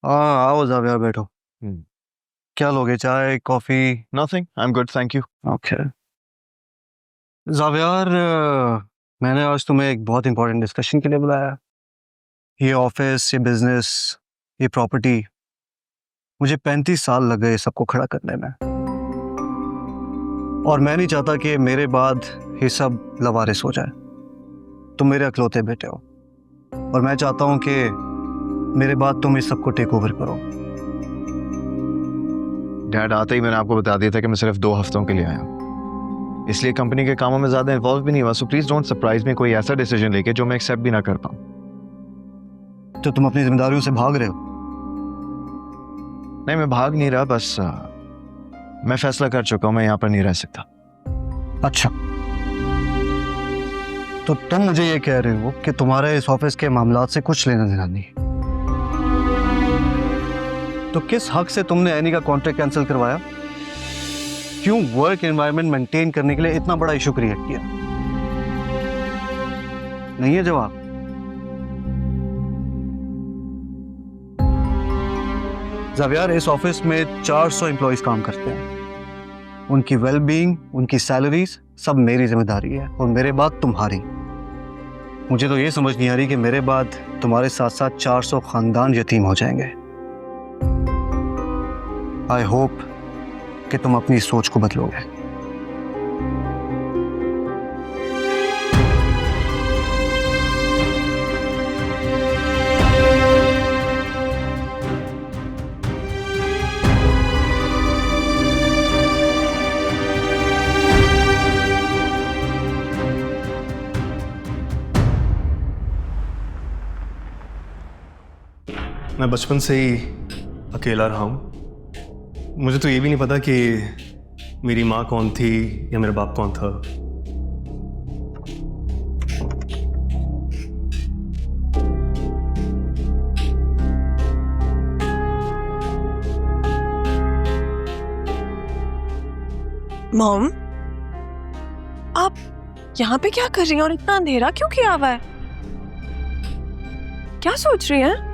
हाँ आओ जावियर बैठो। हम्म। क्या लोगे, चाय coffee? Nothing, I am good, thank you. Okay Xavier, मैंने आज तुम्हें एक बहुत इंपॉर्टेंट डिस्कशन के लिए बुलाया। ये ऑफिस, ये बिजनेस, ये प्रॉपर्टी, मुझे 35 साल लग गए सबको खड़ा करने में। और मैं नहीं चाहता कि मेरे बाद ये सब लवारिस हो जाए। तुम मेरे अकलौते बेटे हो और मैं चाहता हूं कि मेरे बाद तुम इस सबको टेक ओवर करो। डैड, आते ही मैंने आपको बता दिया था कि मैं सिर्फ 2 हफ्तों के लिए आया हूं, इसलिए कंपनी के कामों में ज्यादा इन्वॉल्व भी नहीं हुआ। So please don't surprise me कोई ऐसा डिसीजन लेके जो मैं एक्सेप्ट भी ना कर पाऊं। तो तुम अपनी जिम्मेदारियों से भाग रहे हो? नहीं, मैं भाग नहीं रहा, बस मैं फैसला कर चुका हूं, मैं यहाँ पर नहीं रह सकता। अच्छा, तो तुम मुझे ये कह रहे हो कि तुम्हारे इस ऑफिस के मामलात से कुछ लेना देना नहीं? तो किस हक से तुमने एनी का कॉन्ट्रैक्ट कैंसिल करवाया? क्यों वर्क एनवायरनमेंट मेंटेन करने के लिए इतना बड़ा इशू क्रिएट किया? नहीं है जवाब? जावियर, इस ऑफिस में 400 एम्प्लॉइज काम करते हैं। उनकी वेलबींग, उनकी सैलरीज सब मेरी जिम्मेदारी है और मेरे बाद तुम्हारी। मुझे तो ये समझ नहीं आ रही कि मेरे बाद तुम्हारे साथ साथ 400 खानदान यतीम हो जाएंगे। आई होप कि तुम अपनी सोच को बदलोगे। मैं बचपन से ही अकेला रहा हूँ। मुझे तो ये भी नहीं पता कि मेरी माँ कौन थी या मेरा बाप कौन था। मॉम, आप यहाँ पे क्या कर रही हैं और इतना अंधेरा क्यों किया हुआ है? क्या सोच रही हैं?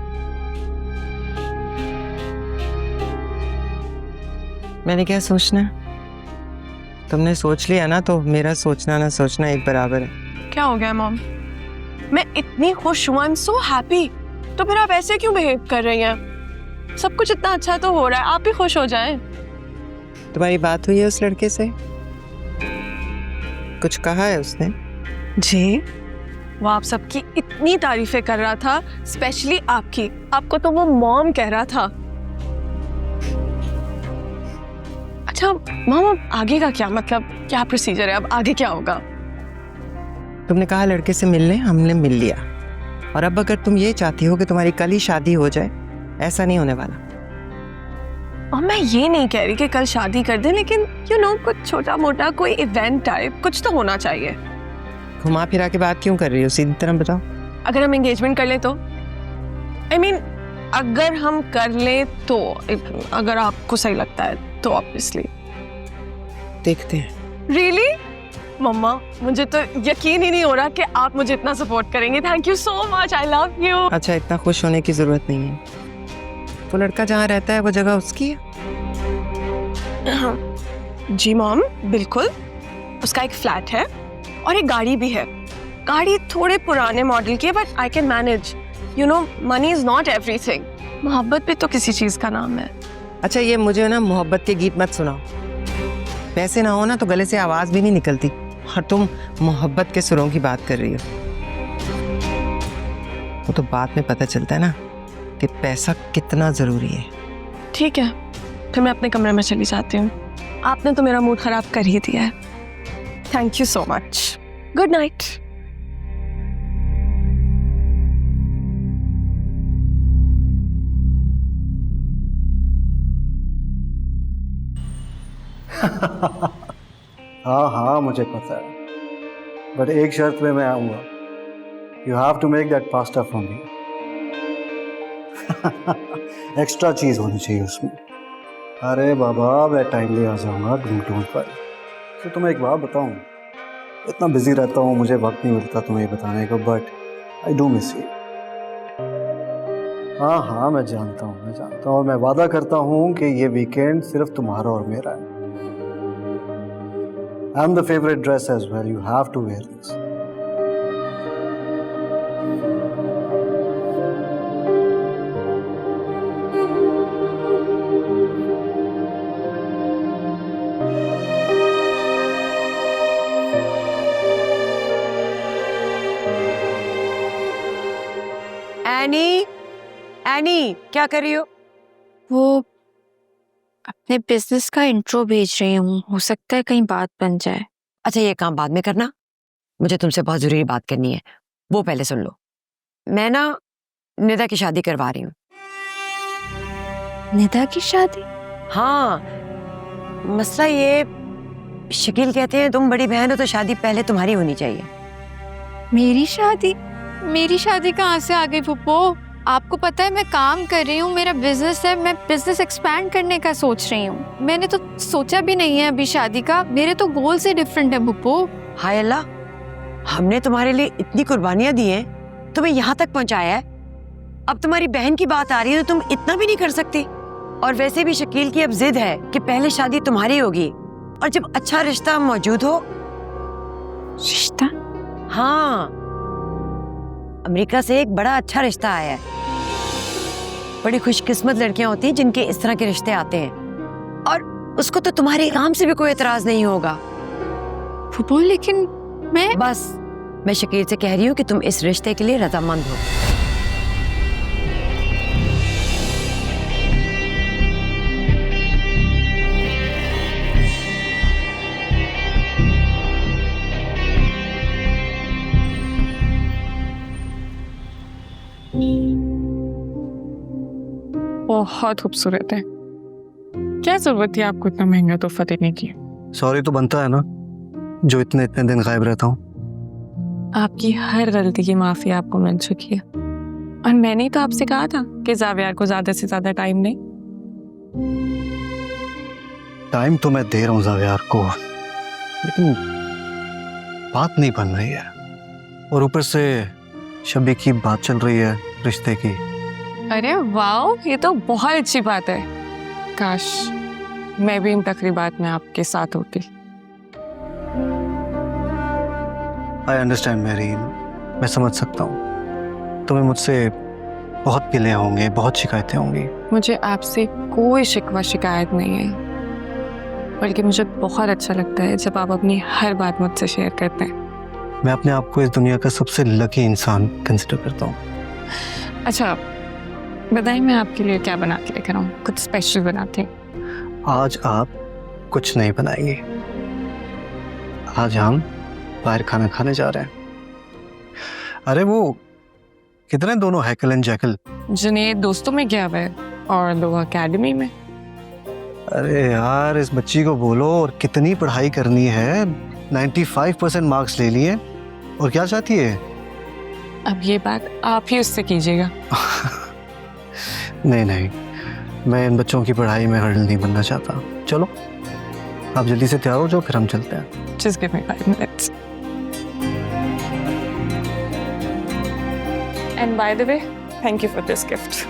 मैंने क्या सोचना है? तुमने सोच लिया ना, तो मेरा सोचना ना सोचना एक बराबर है। क्या हो गया मॉम? मैं इतनी खुश हूँ, आई एम सो हैप्पी। तो फिर आप ऐसे क्यों बिहेव कर रही हैं? सब कुछ इतना अच्छा तो हो रहा है, आप भी खुश हो जाएं। तुम्हारी बात हुई है उस लड़के से? कुछ कहा है उसने? जी, वो आप सबकी इतनी तारीफें कर रहा था, स्पेशली आपकी। आपको तो वो मॉम कह रहा था। अच्छा मॉम, अब आगे का क्या, मतलब क्या प्रोसीजर है? अब आगे क्या होगा? तुमने कहा लड़के से मिलने, हमने मिल लिया। और अब अगर तुम ये चाहती हो कि तुम्हारी कल ही शादी हो जाए, ऐसा नहीं होने वाला। और मैं ये नहीं कह रही कि कल शादी कर दें, लेकिन कुछ छोटा मोटा कोई इवेंट टाइप कुछ तो होना चाहिए। घुमा फिरा के बात क्यों कर रही हो? सीधी तरह बताओ। अगर हम एंगेजमेंट कर लें तो? I mean, अगर हम कर लें तो, अगर आपको सही लगता है तो ऑब्वियसली देखते हैं। रियली मम्मा, मुझे तो यकीन ही नहीं हो रहा कि आप मुझे इतना सपोर्ट करेंगे। Thank you so much, I love you. अच्छा, इतना खुश होने की जरूरत नहीं है। वो लड़का जहाँ रहता है वो जगह उसकी है? जी मॉम, बिल्कुल। उसका एक फ्लैट है और एक गाड़ी भी है। गाड़ी थोड़े पुराने मॉडल की है, but I can manage. Money is not everything. मोहब्बत भी तो किसी चीज का नाम है। अच्छा, ये मुझे ना मोहब्बत के गीत मत सुनाओ। पैसे ना हो ना तो गले से आवाज भी नहीं निकलती, और तुम मोहब्बत के सुरों की बात कर रही हो। वो तो बाद में पता चलता है ना कि पैसा कितना जरूरी है। ठीक है, फिर मैं अपने कमरे में चली जाती हूँ। आपने तो मेरा मूड खराब कर ही दिया है। Thank you so much. Good night. हाँ हाँ मुझे पता है, बट एक शर्त पे मैं आऊँगा। You have to make that pasta for me. Extra cheese होनी चाहिए उसमें। अरे बाबा, मैं टाइमली आ जाऊँगा, डोंट वरी। तो तुम्हें एक बात बताऊँ, इतना बिजी रहता हूँ, मुझे वक्त नहीं मिलता तुम्हें ये बताने को, but I do miss you. हाँ हाँ मैं जानता हूँ और मैं वादा करता हूँ कि ये वीकेंड सिर्फ तुम्हारा और मेरा है। I am the favourite dress as well, you have to wear this. Annie, Annie क्या कर रही हो? वो अपने बिजनेस का इंट्रो भेज रही हूँ, हो सकता है कहीं बात बन जाए। अच्छा ये काम बाद में करना, मुझे तुमसे बहुत जरूरी बात करनी है, वो पहले सुन लो। मैं ना निदा की शादी करवा रही हूँ। निदा की शादी? हाँ, मसला ये, शकील कहते हैं तुम बड़ी बहन हो तो शादी पहले तुम्हारी होनी चाहिए। मेरी शादी? मेरी शादी कहाँ से आ गई फुप्पो? आपको पता है मैं काम कर रही हूँ, मेरा बिजनेस है, मैं बिजनेस एक्सपैंड करने का सोच रही हूँ। मैंने तो सोचा भी नहीं है अभी शादी का, मेरे तो गोल से डिफरेंट है फुप्पो। हाय अल्लाह, हमने तुम्हारे लिए इतनी कुर्बानियां दी हैं, तुम्हें यहाँ तक पहुँचाया है, अब तुम्हारी बहन की बात आ रही है तो तुम इतना भी नहीं कर सकती। और वैसे भी शकील की अब जिद है कि पहले शादी तुम्हारी होगी, और जब अच्छा रिश्ता मौजूद हो। रिश्ता? हाँ, अमेरिका से एक बड़ा अच्छा रिश्ता आया है। बड़ी खुशकिस्मत लड़कियां होती हैं जिनके इस तरह के रिश्ते आते हैं, और उसको तो तुम्हारे काम से भी कोई एतराज नहीं होगा। फुप्पो लेकिन बस मैं शकील से कह रही हूँ कि तुम इस रिश्ते के लिए रजामंद हो। बहुत खूबसूरत है। क्या जरूरत थी आपको इतना महंगा तोहफा देने की? सॉरी तो बनता है ना, जो इतने इतने दिन गायब रहता हूँ। आपकी हर गलती की माफी आपको मिल चुकी है, और मैंने ही तो आपसे कहा था कि जावियार को ज्यादा से ज्यादा टाइम नहीं। टाइम तो मैं दे रहा हूँ जावियार को, लेकिन बात नहीं बन रही है, और ऊपर से शबी की बात चल रही है रिश्ते की। अरे वाह, ये तो बहुत अच्छी बात है। काश मैं भी इन तकरीबात में आपके साथ होती। आई अंडरस्टैंड मैरी, मैं समझ सकता हूँ। तुम्हें मुझसे बहुत गिले होंगे, बहुत शिकायतें होंगी। मुझे आपसे कोई शिकवा शिकायत नहीं है, बल्कि मुझे बहुत अच्छा लगता है जब आप अपनी हर बात मुझसे शेयर करते हैं। मैं अपने आप को इस दुनिया का सबसे लकी इंसान कंसिडर करता हूँ। अच्छा बताइए, मैं आपके लिए क्या बना के लेकर आऊँ? कुछ स्पेशल बनाती हूँ। आज आप कुछ नहीं बनाएंगे, आज हम बाहर खाना खाने जा रहे हैं। अरे वो कितने दोनों हैकल एंड जैकल। जुनेद दोस्तों में गया हुआ है और लोग एकेडमी में। अरे यार इस बच्ची को बोलो और कितनी पढ़ाई करनी है, 95% मार्क्स ले लिए, और क्या चाहती है? अब ये बात आप ही उससे कीजिएगा। नहीं नहीं, मैं इन बच्चों की पढ़ाई में हर्डल नहीं बनना चाहता। चलो आप जल्दी से तैयार हो जाओ, फिर हम चलते हैं। Just give me 5 minutes. And by the way, thank you for this gift.